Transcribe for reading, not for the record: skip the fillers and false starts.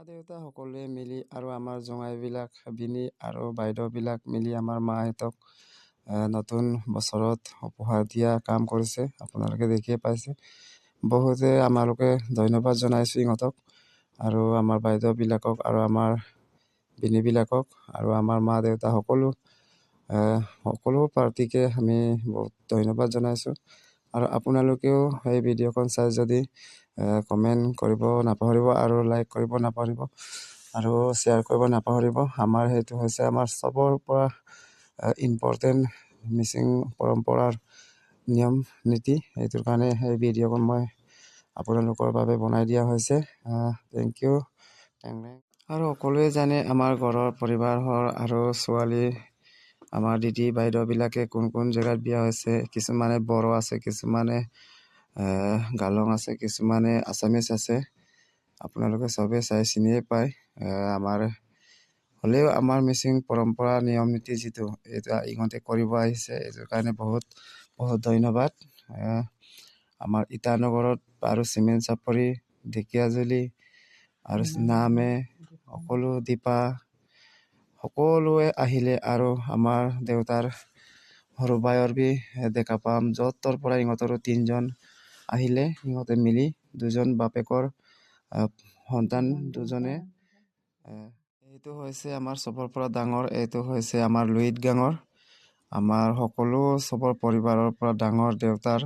দেউতা সকলোৱে মিলি আৰু আমাৰ জঙাইবিলাক বিনি আৰু বাইদেউবিলাক মিলি আমাৰ মাহঁতক নতুন বছৰত উপহাৰ দিয়া কাম কৰিছে। আপোনালোকে দেখিয়ে পাইছে। বহুতে আমালোকে ধন্যবাদ জনাইছোঁ ইহঁতক আৰু আমাৰ বাইদেউবিলাকক আৰু আমাৰ বিনিবিলাকক আৰু আমাৰ মা দেউতা সকলো পাৰ্টিকে আমি বহুত ধন্যবাদ জনাইছোঁ। আৰু আপোনালোকেও এই ভিডিঅ'খন চাই যদি কমেণ্ট কৰিব নাপাহৰিব আৰু লাইক কৰিব নাপাহৰিব আৰু শ্বেয়াৰ কৰিব নাপাহৰিব। আমাৰ সেইটো হৈছে আমাৰ চবৰ পৰা ইম্পৰ্টেণ্ট মিচিং পৰম্পৰাৰ নিয়ম নীতি। সেইটোৰ কাৰণে এই ভিডিঅ'খন মই আপোনালোকৰ বাবে বনাই দিয়া হৈছে। Thank you. আৰু সকলোৱে জানে আমাৰ ঘৰৰ পৰিবাৰৰ আৰু ছোৱালী আমাৰ দিদি বাইদেউবিলাকে কোন কোন জেগাত বিয়া হৈছে। কিছুমানে বড়ো আছে, কিছুমানে গালং আছে, কিছুমানে আছামিছ আছে। আপোনালোকে চবেই চাই চিনিয়ে পায়। হ'লেও আমাৰ মিচিং পৰম্পৰা নিয়ম নীতি যিটো ইহঁতে কৰিব আহিছে, এইটোৰ কাৰণে বহুত বহুত ধন্যবাদ। আমাৰ ইটানগৰত আৰু চিমেণ্ট চাপৰি, ঢেকীয়াজুলি আৰু নামে সকলো দীপা সকলোৱে আহিলে আৰু আমাৰ দেউতাৰ সৰু বায়ৰ দেখা পাম। য'তৰ পৰা ইহঁতৰো 3জন আহিলে, ইহঁতে মিলি 2জন বাপেকৰ সন্তান 2জনে। এইটো হৈছে আমাৰ চবৰ পৰা ডাঙৰ, এইটো হৈছে আমাৰ লুইত গাঙৰ। আমাৰ সকলো চবৰ পৰিবাৰৰ পৰা ডাঙৰ দেউতাৰ